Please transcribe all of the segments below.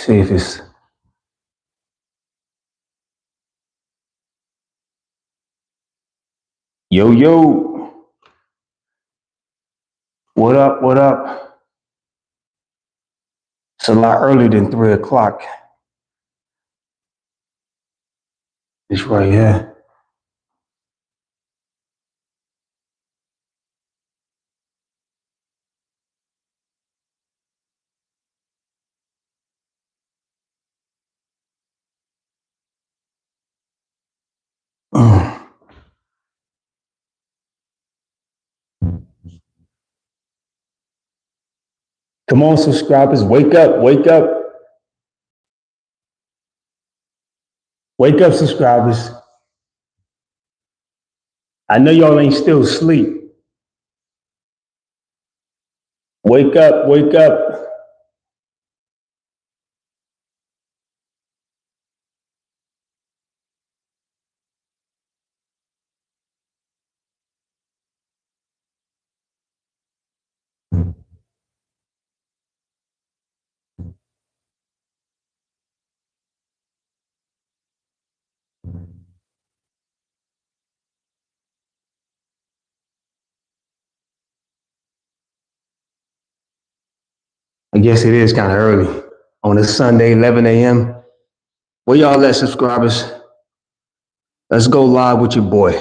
See if it's. Yo, yo. What up? What up? It's a lot earlier than 3 o'clock. It's right here. Come on, subscribers, wake up, wake up. Wake up, subscribers. I know y'all ain't still asleep. Wake up, wake up. I guess it is kind of early on a Sunday, 11 a.m. Where y'all at, subscribers? Let's go live with your boy.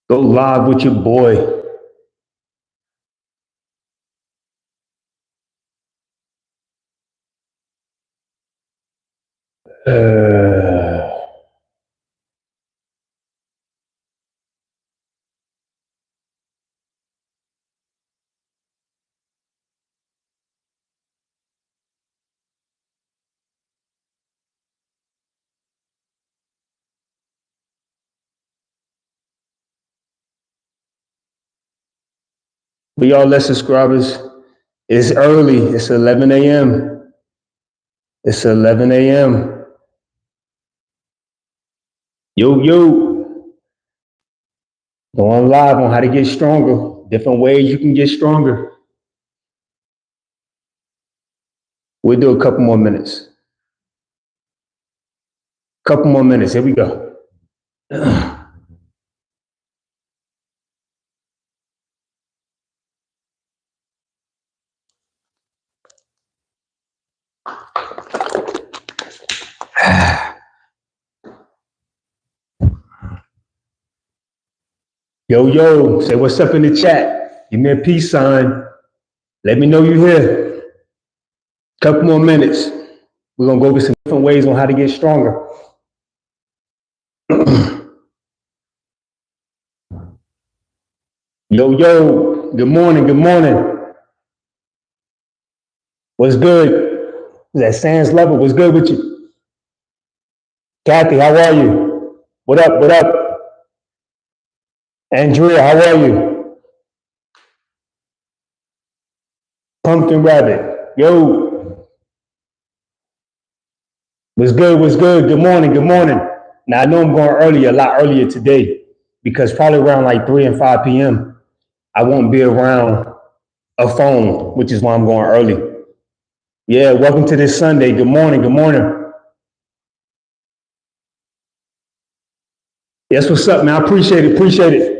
Go live with your boy. But y'all let subscribers. It's early. It's 11 a.m. It's 11 a.m. Yo, yo. Going live on how to get stronger. Different ways you can get stronger. We'll do a couple more minutes. Couple more minutes. Here we go. Yo, yo, say what's up in the chat. Give me a peace sign. Let me know you're here. Couple more minutes. We're going to go over some different ways on how to get stronger. Yo, yo, good morning, good morning. What's good? Is that Sans Lover? What's good with you? Kathy, how are you? What up, what up? Andrea, how are you? Pumpkin Rabbit, yo. What's good, what's good? Good morning, good morning. Now, I know I'm going early, a lot earlier today, because probably around like 3 and 5 p.m., I won't be around a phone, which is why I'm going early. Yeah, welcome to this Sunday. Good morning, good morning. Yes, what's up, man? I appreciate it, appreciate it.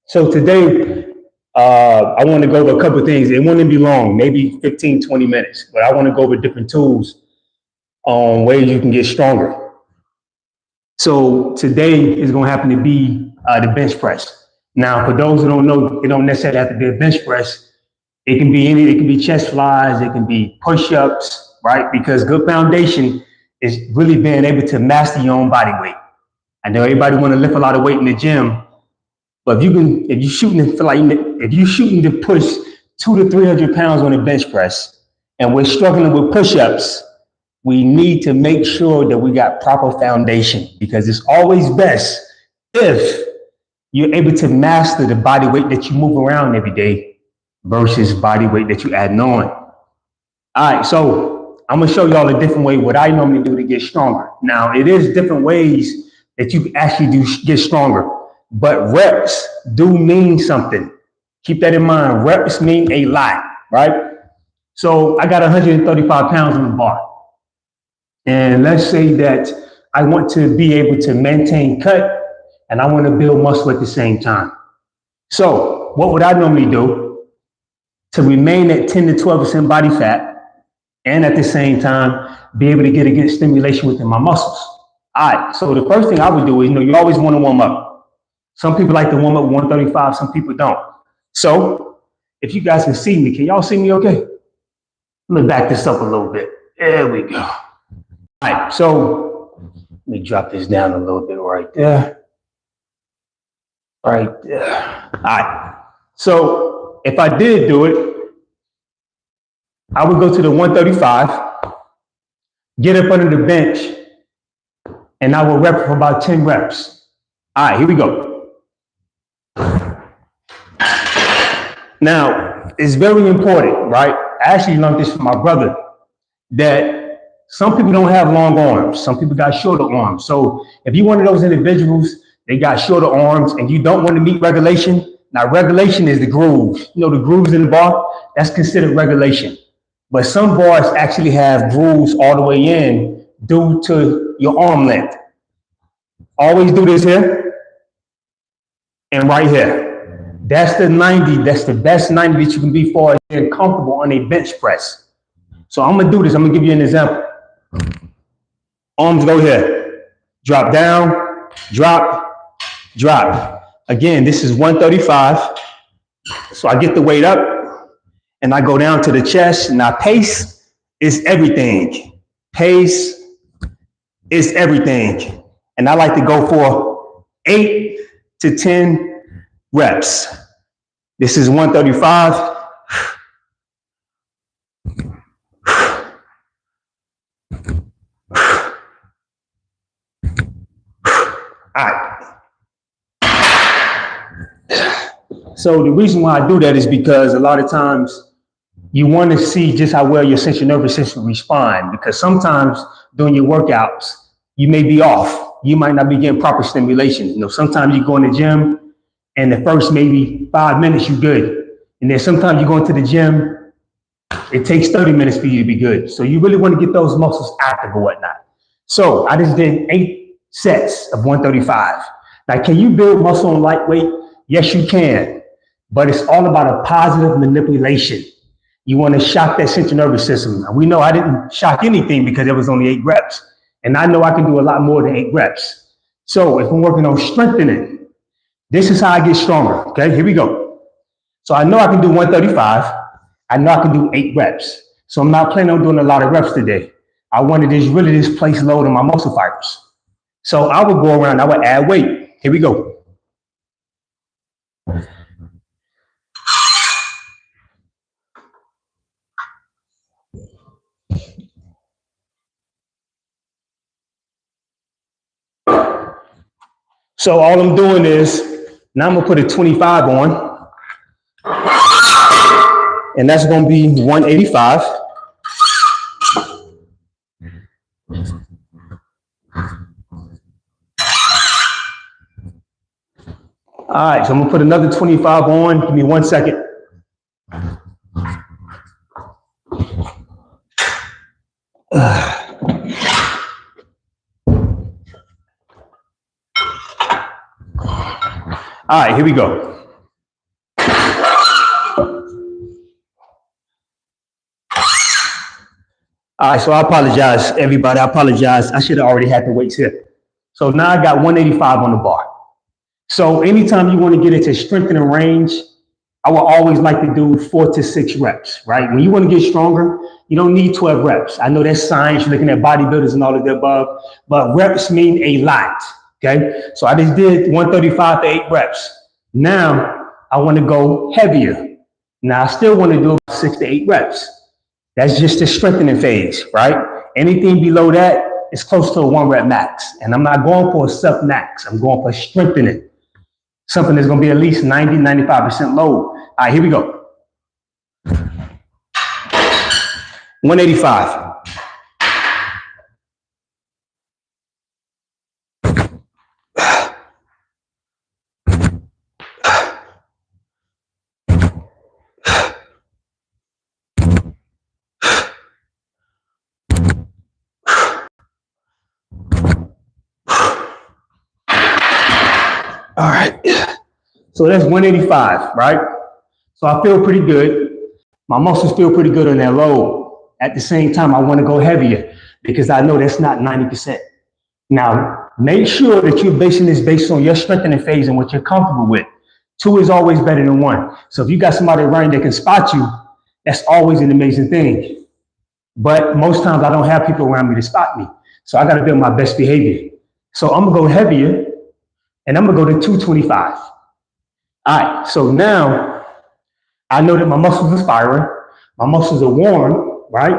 So today, I want to go over a couple of things. It wouldn't be long, maybe 15, 20 minutes, but I want to go over different tools on ways you can get stronger. So today is going to happen to be the bench press. Now, for those who don't know, it don't necessarily have to be a bench press. It can be it can be chest flies, it can be push-ups, right? Because good foundation is really being able to master your own body weight. I know everybody want to lift a lot of weight in the gym, but if you're shooting to push 200 to 300 pounds on a bench press, and we're struggling with push-ups, we need to make sure that we got proper foundation, because it's always best if you're able to master the body weight that you move around every day versus body weight that you add on. All right, so I'm gonna show y'all a different way what I normally do to get stronger. Now, it is different ways that you actually do get stronger, but reps do mean something. Keep that in mind. Reps mean a lot, right? So I got 135 pounds on the bar. And let's say that I want to be able to maintain cut and I want to build muscle at the same time. So what would I normally do to remain at 10 to 12% body fat and at the same time be able to get a good stimulation within my muscles? All right, so the first thing I would do is, you always want to warm up. Some people like to warm up 135, some people don't. So if you guys can see me, can y'all see me okay? Let me back this up a little bit. There we go. All right, so let me drop this down a little bit right there. Right there. All right, so if I did do it, I would go to the 135, get up under the bench, and I will rep for about 10 reps. All right, here we go. Now, it's very important, right? I actually learned this from my brother, that some people don't have long arms. Some people got shorter arms. So if you're one of those individuals, they got shorter arms and you don't want to meet regulation, now regulation is the grooves. The grooves in the bar, that's considered regulation. But some bars actually have grooves all the way in due to your arm length. Always do this here and right here. That's the 90, that's the best 90 that you can be for being comfortable on a bench press. So I'm gonna do this, I'm gonna give you an example. Arms go here, drop down, drop, drop. Again, this is 135. So I get the weight up and I go down to the chest. Now pace is everything. Pace is everything. And I like to go for 8 to 10 reps. This is 135. All right. So the reason why I do that is because a lot of times you want to see just how well your central nervous system respond, because sometimes during your workouts, you may be off. You might not be getting proper stimulation. Sometimes you go in the gym and the first maybe 5 minutes you're good. And then sometimes you go into the gym, it takes 30 minutes for you to be good. So you really want to get those muscles active or whatnot. So I just did 8 sets of 135. Now, can you build muscle on lightweight? Yes, you can. But it's all about a positive manipulation. You want to shock that central nervous system. Now, we know I didn't shock anything because it was only 8 reps. And I know I can do a lot more than 8 reps. So if I'm working on strengthening, this is how I get stronger. Okay, here we go. So I know I can do 135. I know I can do 8 reps. So I'm not planning on doing a lot of reps today. I wanted to really just place load on my muscle fibers. So I would go around, I would add weight. Here we go. So all I'm doing is, now I'm gonna put a 25 on, and that's gonna be 185. All right, so I'm gonna put another 25 on. Give me 1 second. All right, here we go. All right, so I apologize, everybody. I apologize. I should have already had the weights here. So now I got 185 on the bar. So anytime you want to get into strengthening range, I will always like to do 4 to 6 reps, right? When you want to get stronger, you don't need 12 reps. I know that's science, you're looking at bodybuilders and all of the above, but reps mean a lot, okay? So I just did 135 to 8 reps. Now I want to go heavier. Now I still want to do 6 to 8 reps. That's just the strengthening phase, right? Anything below that is close to a 1 rep max. And I'm not going for a sub max. I'm going for strengthening. Something that's going to be at least 90, 95% load. All right, here we go. 185. All right. So that's 185, right? So I feel pretty good. My muscles feel pretty good on that load. At the same time, I want to go heavier because I know that's not 90%. Now, make sure that you're basing this based on your strengthening phase and what you're comfortable with. 2 is always better than 1. So if you got somebody running that can spot you, that's always an amazing thing. But most times I don't have people around me to spot me. So I got to build my best behavior. So I'm going to go heavier and I'm going to go to 225. All right. So now I know that my muscles are firing. My muscles are warm, right?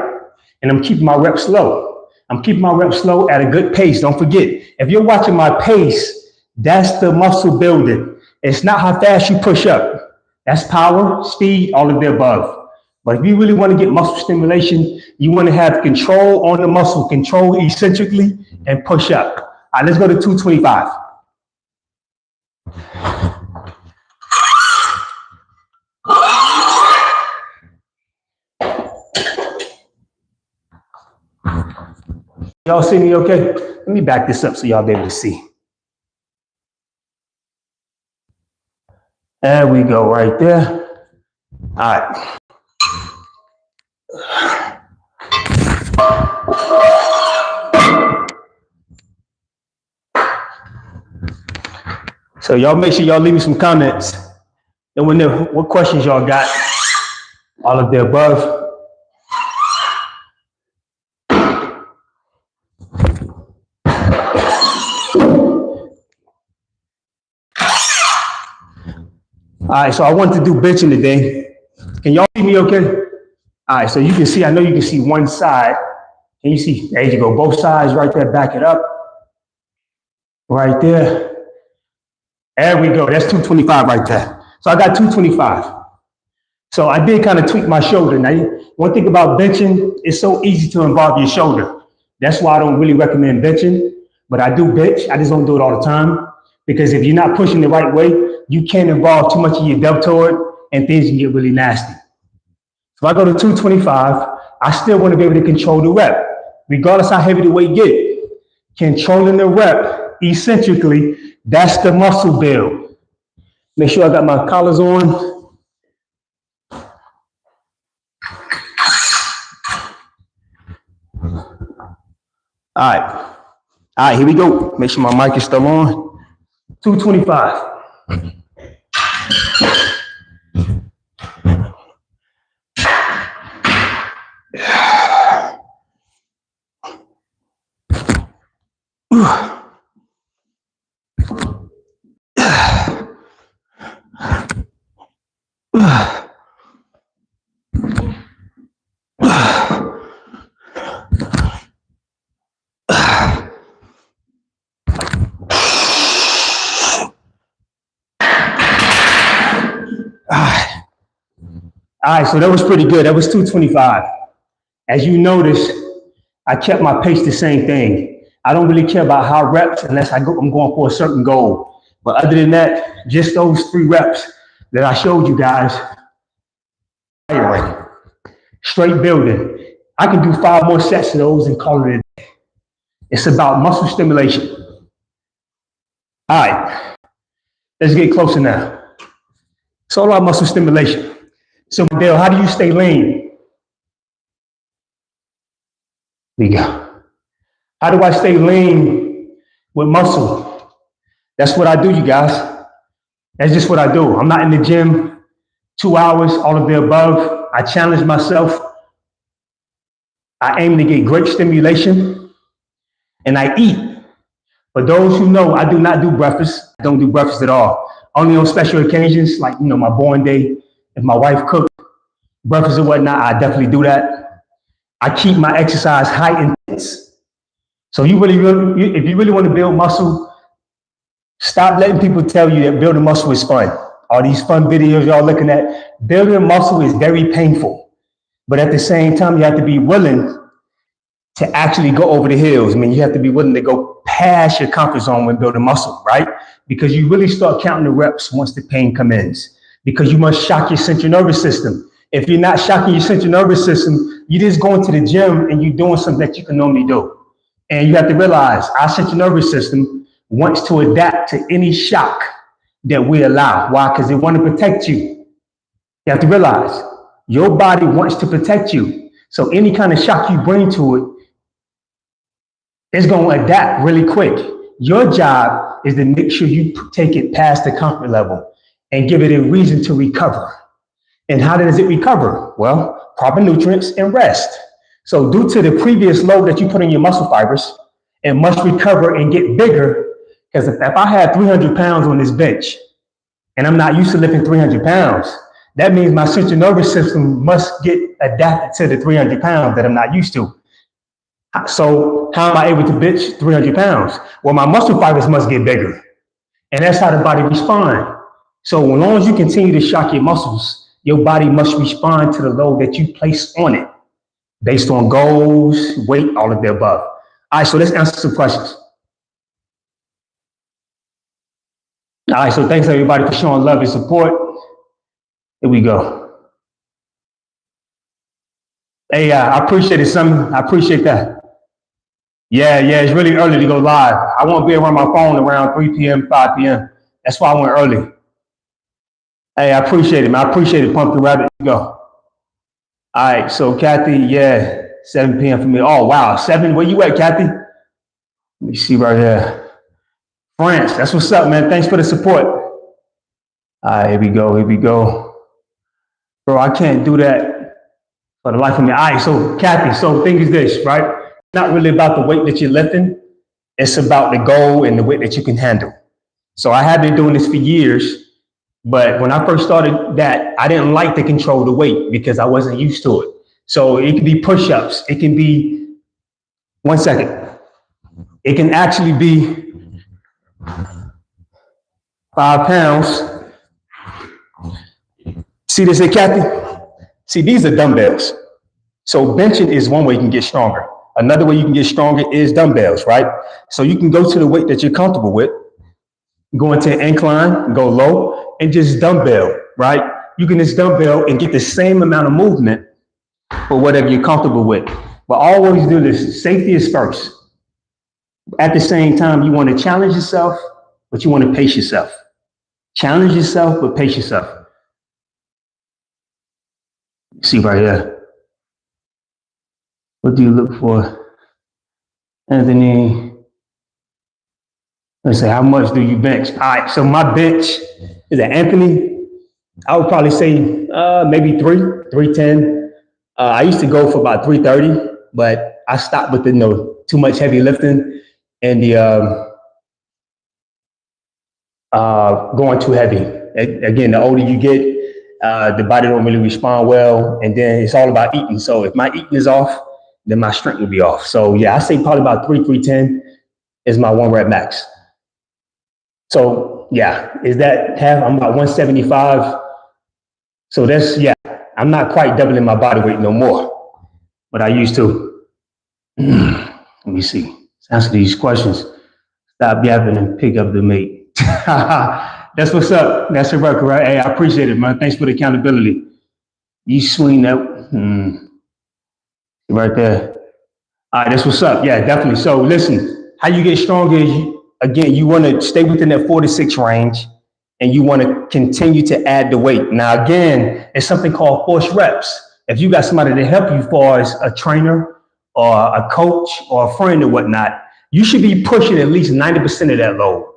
And I'm keeping my reps low. I'm keeping my reps low at a good pace. Don't forget, if you're watching my pace, that's the muscle building. It's not how fast you push up. That's power, speed, all of the above. But if you really want to get muscle stimulation, you want to have control on the muscle, control eccentrically, and push up. All right, let's go to 225. Y'all see me okay? Let me back this up so y'all be able to see. There we go, right there. All right. So y'all make sure y'all leave me some comments. And when what questions y'all got? All of the above. All right, so I want to do benching today. Can y'all see me okay? All right, so you can see, I know you can see one side. Can you see? There you go, both sides right there, back it up. Right there. There we go, that's 225 right there. So I got 225. So I did kind of tweak my shoulder. Now, one thing about benching, it's so easy to involve your shoulder. That's why I don't really recommend benching, but I do bench. I just don't do it all the time because if you're not pushing the right way, you can't involve too much of your deltoid and things can get really nasty. So if I go to 225, I still want to be able to control the rep, regardless how heavy the weight get. Controlling the rep eccentrically, that's the muscle build. Make sure I got my collars on. All right, here we go. Make sure my mic is still on. 225. All right, so that was pretty good. That was 225. As you notice, I kept my pace the same thing. I don't really care about how reps unless I'm going for a certain goal. But other than that, just those 3 reps that I showed you guys, straight building. I can do 5 more sets of those and call it a day. It's about muscle stimulation. All right, let's get closer now. It's all about muscle stimulation. So, Dale, how do you stay lean? There you go. How do I stay lean with muscle? That's what I do, you guys. That's just what I do. I'm not in the gym 2 hours, all of the above. I challenge myself. I aim to get great stimulation, and I eat. For those who know, I do not do breakfast. I don't do breakfast at all. Only on special occasions, like, my born day, if my wife cooked breakfast or whatnot, I definitely do that. I keep my exercise high intense. So if you really want to build muscle, stop letting people tell you that building muscle is fun. All these fun videos y'all looking at, building muscle is very painful. But at the same time, you have to be willing to actually go over the hills. I mean, you have to be willing to go past your comfort zone when building muscle, right? Because you really start counting the reps once the pain comes in. Because you must shock your central nervous system. If you're not shocking your central nervous system, you're just going to the gym and you're doing something that you can normally do. And you have to realize our central nervous system wants to adapt to any shock. that we allow. Why? Because they want to protect you. You have to realize your body wants to protect you. So any kind of shock you bring to it, it's going to adapt really quick. Your job is to make sure you take it past the comfort level and give it a reason to recover. And how does it recover? Well, proper nutrients and rest. So due to the previous load that you put in your muscle fibers, it must recover and get bigger. Because if I had 300 pounds on this bench and I'm not used to lifting 300 pounds, that means my central nervous system must get adapted to the 300 pounds that I'm not used to. So how am I able to bench 300 pounds? Well, my muscle fibers must get bigger. And that's how the body responds. So as long as you continue to shock your muscles, your body must respond to the load that you place on it based on goals, weight, all of the above. All right, so let's answer some questions. All right, so thanks everybody for showing love and support. Here we go. Hey, I appreciate it, son. I appreciate that. Yeah, it's really early to go live. I won't be around my phone around 3 p.m., 5 p.m. That's why I went early. Hey, I appreciate it, man. I appreciate it, Pumpkin Rabbit. Here we go. All right, so Kathy, yeah, 7 p.m. for me. Oh, wow, 7? Where you at, Kathy? Let me see right here. France, that's what's up, man. Thanks for the support. All right, here we go. Bro, I can't do that for the life of me. All right, so Kathy, so the thing is this, right? Not really about the weight that you're lifting. It's about the goal and the weight that you can handle. So I have been doing this for years, but when I first started that, I didn't like to control the weight because I wasn't used to it. So it can be push-ups. It can be, 1 second. It can actually be 5 pounds. See this here, Kathy? See, these are dumbbells. So benching is one way you can get stronger. Another way you can get stronger is dumbbells, right? So you can go to the weight that you're comfortable with, go into an incline, go low, and just dumbbell, right? You can just dumbbell and get the same amount of movement for whatever you're comfortable with. But always do this, safety is first. At the same time, you want to challenge yourself, but you want to pace yourself. Challenge yourself, but pace yourself. See right here. What do you look for? Anthony, let's say, how much do you bench? All right, so my bench is at Anthony. I would probably say maybe 310. I used to go for about 330, but I stopped with the too much heavy lifting and the going too heavy. Again, the older you get, the body don't really respond well, and then it's all about eating. So if my eating is off, then my strength will be off. So yeah, I say probably about 310 is my 1 rep max. So yeah, is that half? I'm about 175. So that's, yeah, I'm not quite doubling my body weight no more, but I used to. Let me see. Let's answer these questions. Stop yapping and pick up the mate. That's what's up. That's the record, right? Hey, I appreciate it, man. Thanks for the accountability. You swing that. Right there. All right, that's what's up. Yeah, definitely. So listen, how you get stronger is, you want to stay within that 4 to 6 range, and you want to continue to add the weight. Now, again, it's something called force reps. If you got somebody to help you, far as a trainer or a coach or a friend or whatnot, you should be pushing at least 90% of that load.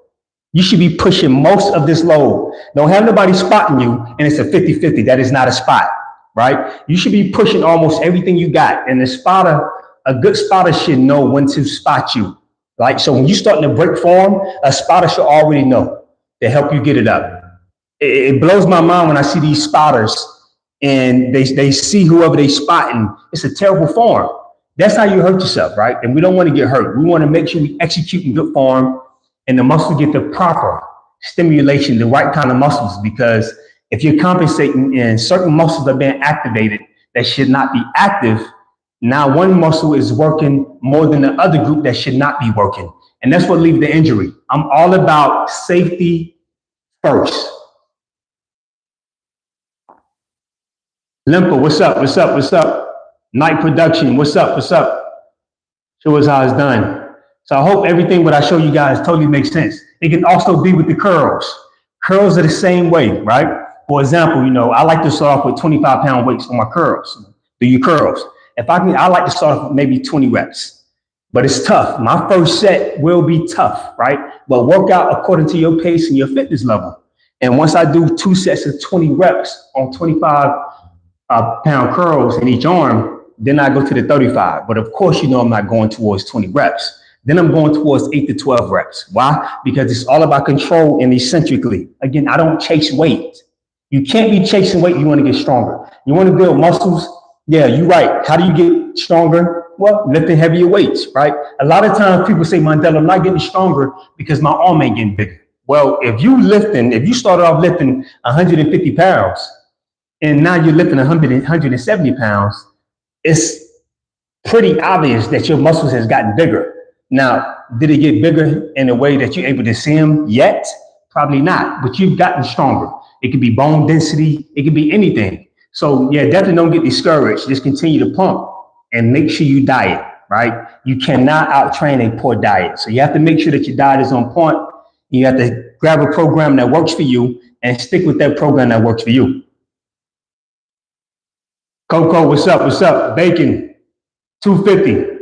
You should be pushing most of this load. Don't have nobody spotting you, and it's a 50-50. That is not a spot. Right? You should be pushing almost everything you got. And a good spotter should know when to spot you. Right? So when you're starting to break form, a spotter should already know to help you get it up. It blows my mind when I see these spotters and they see whoever they spotting. It's a terrible form. That's how you hurt yourself, right? And we don't want to get hurt. We want to make sure we execute in good form and the muscles get the proper stimulation, the right kind of muscles, because if you're compensating and certain muscles are being activated that should not be active, now one muscle is working more than the other group that should not be working. And that's what leads to injury. I'm all about safety first. Limpa, what's up? Night Production, what's up? Show us how it's done. So I hope everything what I show you guys totally makes sense. It can also be with the curls. Curls are the same way, right? For example, I like to start off with 25-pound weights for my curls. Do your curls. If I like to start off with maybe 20 reps, but it's tough. My first set will be tough, right? But work out according to your pace and your fitness level. And once I do 2 sets of 20 reps on 25-pound curls in each arm, then I go to the 35. But of course, I'm not going towards 20 reps. Then I'm going towards 8 to 12 reps. Why? Because it's all about control and eccentrically. Again, I don't chase weight. You can't be chasing weight. You want to get stronger. You want to build muscles. Yeah, you're right. How do you get stronger? Well, lifting heavier weights, right? A lot of times people say, Mandela, I'm not getting stronger because my arm ain't getting bigger. Well, if you started off lifting 150 pounds and now you're lifting 170 pounds, it's pretty obvious that your muscles has gotten bigger. Now, did it get bigger in a way that you're able to see them yet? Probably not, but you've gotten stronger. It could be bone density. It could be anything. So yeah, definitely don't get discouraged. Just continue to pump and make sure you diet, right? You cannot out-train a poor diet. So you have to make sure that your diet is on point. You have to grab a program that works for you and stick with that program that works for you. Coco, what's up? What's up? Bacon, 250.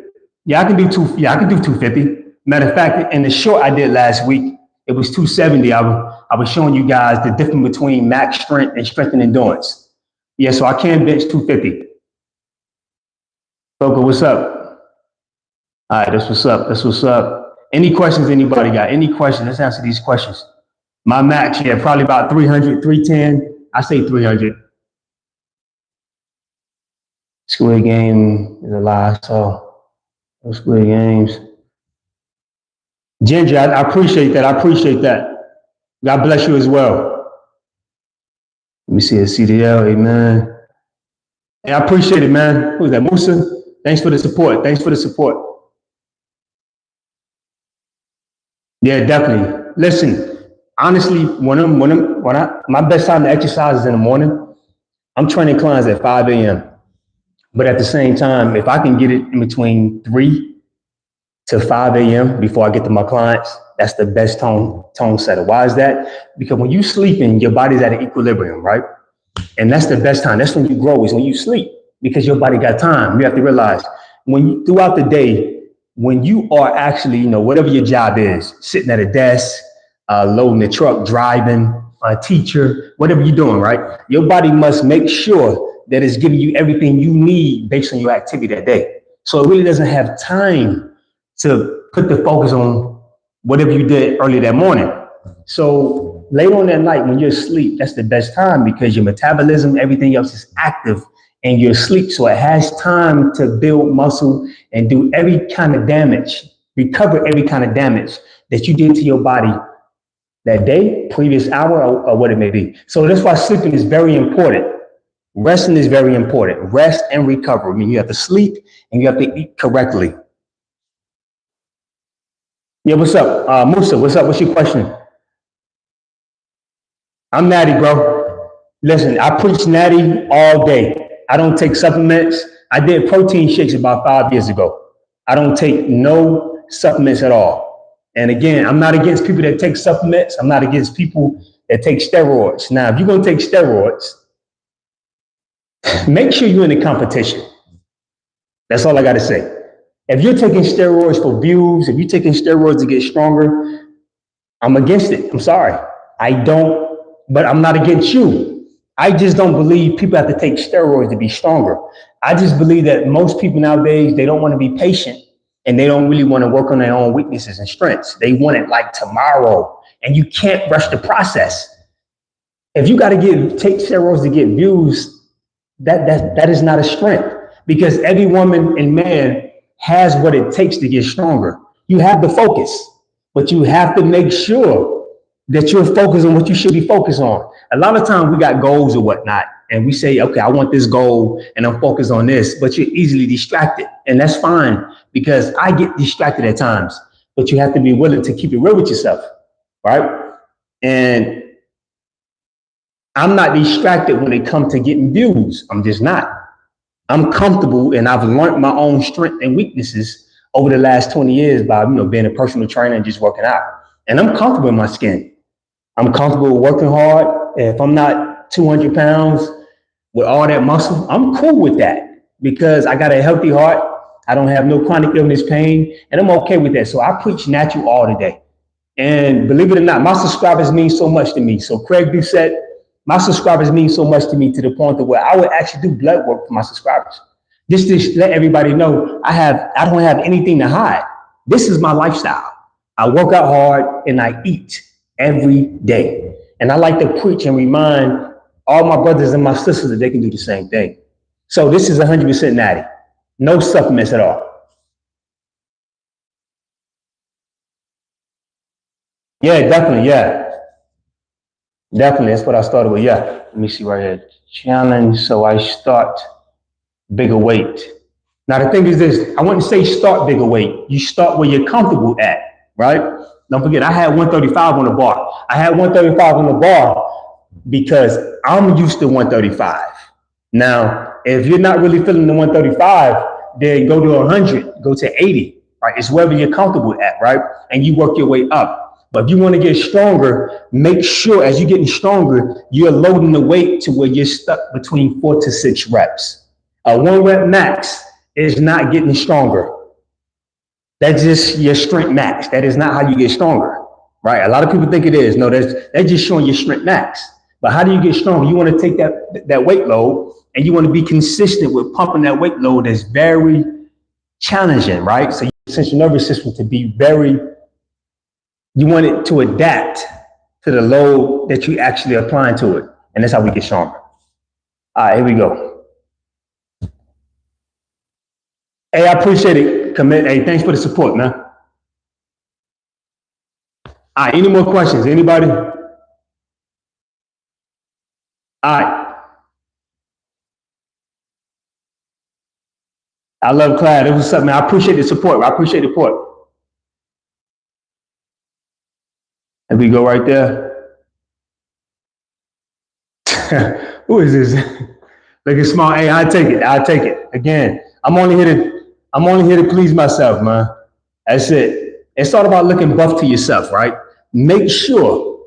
Yeah, I can do 250. Matter of fact, in the short I did last week, it was 270. I was showing you guys the difference between max strength and strength and endurance. Yeah, so I can bench 250. Coco, what's up? All right, that's what's up. That's what's up. Any questions anybody got? Any questions? Let's answer these questions. My max, yeah, probably about 300, 310. I say 300. Squid Game is a lie, so no Squid Games. Ginger, I appreciate that. I appreciate that. God bless you as well. Let me see a CDL, amen. Yeah, I appreciate it, man. Who's that, Musa? Thanks for the support. Thanks for the support. Yeah, definitely. Listen, honestly, my best time to exercise is in the morning. I'm training clients at 5 a.m. But at the same time, if I can get it in between 3 to 5 a.m. before I get to my clients, that's the best tone setter. Why is that? Because when you sleeping, your body's at an equilibrium, right? And that's the best time. That's when you grow, is when you sleep, because your body got time. You have to realize throughout the day, when you are actually, whatever your job is, sitting at a desk, loading the truck, driving, a teacher, whatever you're doing, right? Your body must make sure that it's giving you everything you need based on your activity that day. So it really doesn't have time to put the focus on whatever you did early that morning. So late on that night when you're asleep, that's the best time, because your metabolism, everything else is active and you're asleep. So it has time to build muscle and do every kind of damage, recover every kind of damage that you did to your body that day, previous hour, or what it may be. So that's why sleeping is very important. Resting is very important. Rest and recover. I mean, you have to sleep and you have to eat correctly. Yeah, what's up? Musa, what's up? What's your question? I'm natty, bro. Listen, I preach natty all day. I don't take supplements. I did protein shakes about 5 years ago. I don't take no supplements at all. And again, I'm not against people that take supplements. I'm not against people that take steroids. Now, if you're going to take steroids, make sure you're in the competition. That's all I got to say. If you're taking steroids for views, if you're taking steroids to get stronger, I'm against it. I'm sorry. But I'm not against you. I just don't believe people have to take steroids to be stronger. I just believe that most people nowadays, they don't want to be patient and they don't really want to work on their own weaknesses and strengths. They want it like tomorrow, and you can't rush the process. If you got to take steroids to get views, that is not a strength, because every woman and man has what it takes to get stronger. You have the focus, but you have to make sure that you're focused on what you should be focused on. A lot of times we got goals or whatnot, and we say, okay, I want this goal and I'm focused on this, but you're easily distracted. And that's fine, because I get distracted at times, but you have to be willing to keep it real with yourself, right? And I'm not distracted when it comes to getting views. I'm just not. I'm comfortable, and I've learned my own strengths and weaknesses over the last 20 years by, being a personal trainer and just working out. And I'm comfortable in my skin. I'm comfortable working hard. If I'm not 200 pounds with all that muscle, I'm cool with that because I got a healthy heart. I don't have no chronic illness pain, and I'm okay with that. So I preach natural all the day. And believe it or not, my subscribers mean so much to me. So Craig Doucette, my subscribers mean so much to me to the point that where I would actually do blood work for my subscribers. Just to let everybody know I don't have anything to hide. This is my lifestyle. I work out hard and I eat every day. And I like to preach and remind all my brothers and my sisters that they can do the same thing. So this is 100% natty. No supplements at all. Yeah, definitely. Yeah, definitely. That's what I started with. Yeah. Let me see right here. Challenge. So I start bigger weight. Now the thing is this, I wouldn't say start bigger weight. You start where you're comfortable at, right? Don't forget, I had 135 on the bar. I had 135 on the bar because I'm used to 135. Now, if you're not really feeling the 135, then go to 100, go to 80, right? It's wherever you're comfortable at, right? And you work your way up. But if you want to get stronger, make sure as you're getting stronger, you're loading the weight to where you're stuck between 4 to 6 reps. A 1 rep max is not getting stronger. That's just your strength max. That is not how you get stronger, right? A lot of people think it is. No, that's just showing your strength max. But how do you get stronger? You want to take that weight load and you want to be consistent with pumping that weight load that's very challenging, right? So since your nervous system to be you want it to adapt to the load that you actually applying to it. And that's how we get stronger. All right, here we go. Hey, I appreciate it. Commit. Hey, thanks for the support, man. All right, any more questions? Anybody? All right. I love Clyde. It was something. I appreciate the support. I appreciate the support. And we go right there. Who is this? Like a small. Hey, I take it. I take it. Again, I'm only here to please myself, man. That's it. It's all about looking buff to yourself, right? Make sure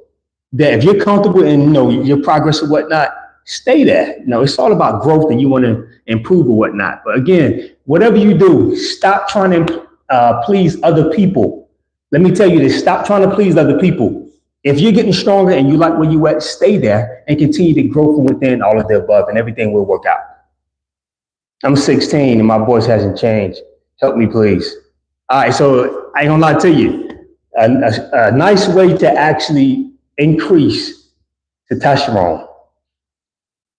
that if you're comfortable in your progress or whatnot, stay there. It's all about growth and you want to improve or whatnot. But again, whatever you do, stop trying to please other people. Let me tell you this, stop trying to please other people. If you're getting stronger and you like where you at, stay there and continue to grow from within, all of the above, and everything will work out. I'm 16 and my voice hasn't changed. Help me, please. All right, so I ain't gonna lie to you. A nice way to actually increase testosterone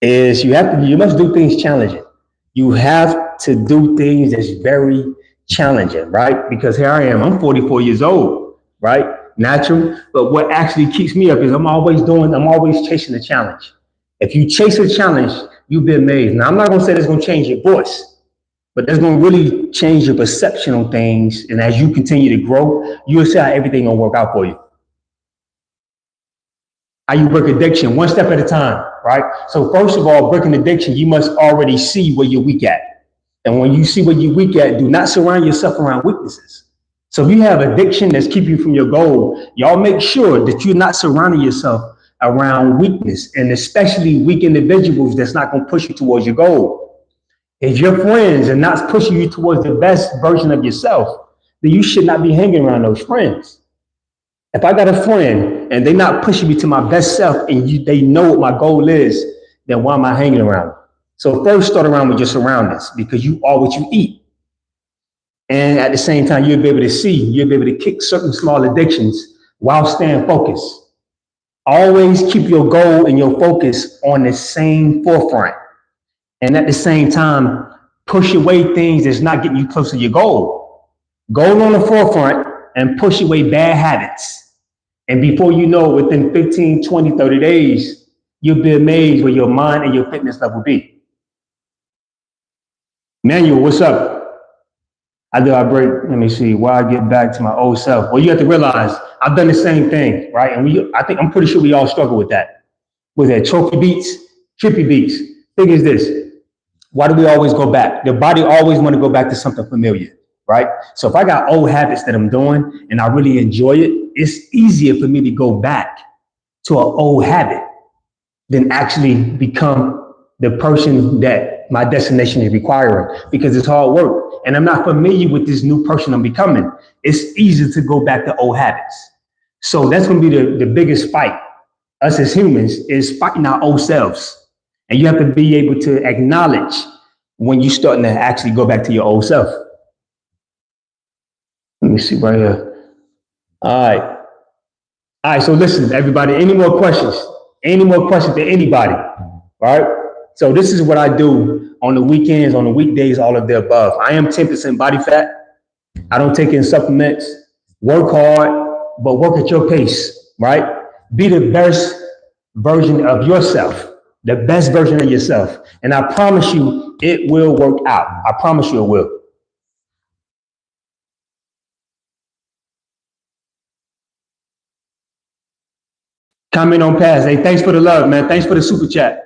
is you must do things challenging. You have to do things that's very challenging, right? Because here I am, I'm 44 years old, right? Natural. But what actually keeps me up is I'm always chasing a challenge. If you chase a challenge, you'll be amazed. Now, I'm not gonna say that's gonna change your voice, but that's gonna really change your perception on things. And as you continue to grow, you'll see how everything gonna work out for you. How you break addiction, one step at a time, right? So first of all, breaking addiction, you must already see where you're weak at. And when you see where you're weak at, do not surround yourself around weaknesses. So if you have addiction that's keeping you from your goal, y'all make sure that you're not surrounding yourself around weakness, and especially weak individuals that's not going to push you towards your goal. If your friends are not pushing you towards the best version of yourself, then you should not be hanging around those friends. If I got a friend and they're not pushing me to my best self and they know what my goal is, then why am I hanging around? So first start around with your surroundings, because you are what you eat. And at the same time, you'll be able to kick certain small addictions while staying focused. Always keep your goal and your focus on the same forefront. And at the same time, push away things that's not getting you close to your goal. Goal on the forefront and push away bad habits. And before you know, within 15, 20, 30 days, you'll be amazed where your mind and your fitness level be. Manuel, what's up? How do I break? Let me see. Why I get back to my old self? Well, you have to realize I've done the same thing, right? And I'm pretty sure we all struggle with that. With that trophy beats, trippy beats. Thing is this: why do we always go back? The body always want to go back to something familiar, right? So if I got old habits that I'm doing and I really enjoy it, it's easier for me to go back to an old habit than actually become the person that my destination is requiring, because it's hard work. And I'm not familiar with this new person I'm becoming. It's easy to go back to old habits. So that's going to be the biggest fight. Us as humans is fighting our old selves. And you have to be able to acknowledge when you're starting to actually go back to your old self. Let me see right here. All right. All right. So listen, everybody, any more questions? Any more questions to anybody? All right. So this is what I do on the weekends, on the weekdays, all of the above. I am 10% body fat. I don't take in supplements. Work hard, but work at your pace, right? Be the best version of yourself, the best version of yourself. And I promise you, it will work out. I promise you it will. Comment on past. Hey, thanks for the love, man. Thanks for the super chat.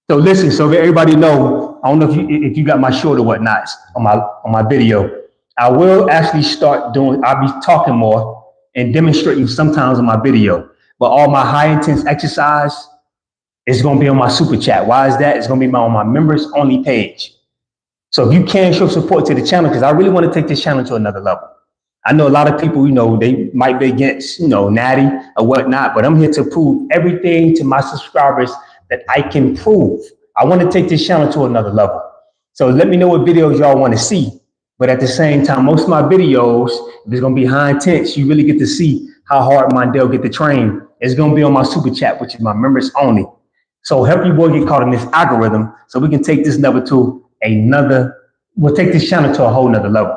So listen, so everybody know, I don't know if you got my short or whatnot on my video. I will actually start doing, I'll be talking more and demonstrating sometimes on my video, but all my high intense exercise is going to be on my super chat. Why is that? It's going to be on my members only page. So if you can show support to the channel, because I really want to take this channel to another level. I know a lot of people, they might be against, Natty or whatnot, but I'm here to prove everything to my subscribers that I can prove. I want to take this channel to another level. So let me know what videos y'all want to see. But at the same time, most of my videos, if it's going to be high intense, you really get to see how hard Mondale get to train. It's going to be on my super chat, which is my members only. So help your boy get caught in this algorithm so we can take this level to we'll take this channel to a whole nother level.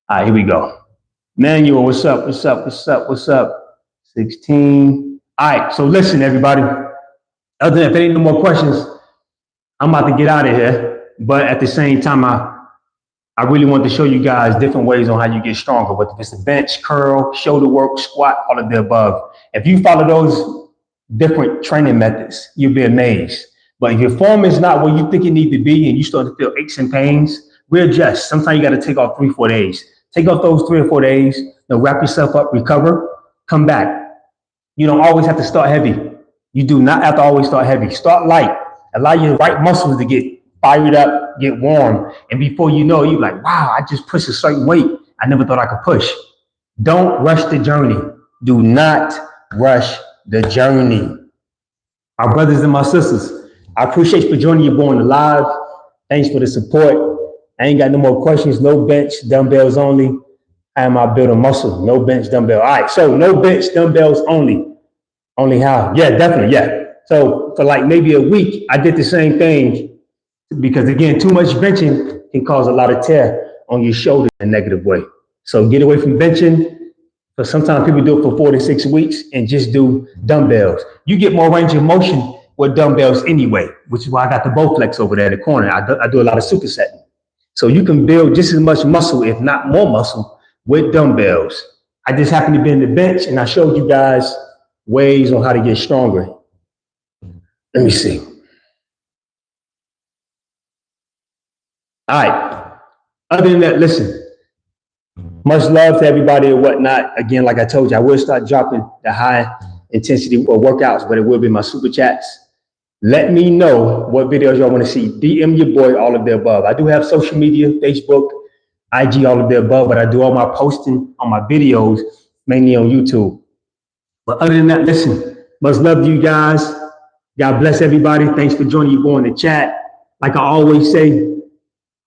All right, here we go. Manuel, what's up? What's up? What's up? What's up? 16. All right, so listen, everybody. Other than if there ain't no more questions, I'm about to get out of here. But at the same time, I really want to show you guys different ways on how you get stronger, whether it's the bench, curl, shoulder work, squat, all of the above. If you follow those different training methods, you'll be amazed. But if your form is not where you think it needs to be and you start to feel aches and pains, readjust. Sometimes you got to take off 3-4 days. Take off those 3 or 4 days, wrap yourself up, recover, come back. You don't always have to start heavy. You do not have to always start heavy. Start light. Allow your right muscles to get fired up, get warm. And before you know it, you're like, wow, I just pushed a certain weight I never thought I could push. Don't rush the journey. Do not rush the journey. My brothers and my sisters, I appreciate you for joining your boy on the live. Thanks for the support. I ain't got no more questions. No bench, dumbbells only. How am I building muscle? No bench, dumbbell. All right, so no bench, dumbbells only. Only how? Yeah, definitely, yeah. So for like maybe a week, I did the same thing because again, too much benching can cause a lot of tear on your shoulder in a negative way. So get away from benching. But sometimes people do it for 4 to 6 weeks and just do dumbbells. You get more range of motion with dumbbells anyway, which is why I got the Bowflex over there in the corner. I do a lot of supersetting. So you can build just as much muscle, if not more muscle, with dumbbells. I just happen to be in the bench and I showed you guys ways on how to get stronger. Let me see. All right. Other than that, listen. Much love to everybody and whatnot. Again, like I told you, I will start dropping the high intensity workouts, but it will be my super chats. Let me know what videos y'all want to see. DM your boy, all of the above. I do have social media, Facebook, IG, all of the above, but I do all my posting on my videos, mainly on YouTube. But other than that, listen, much love to you guys. God bless everybody. Thanks for joining your boy in the chat. Like I always say,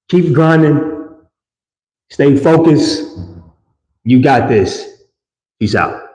keep grinding. Stay focused. You got this. Peace out.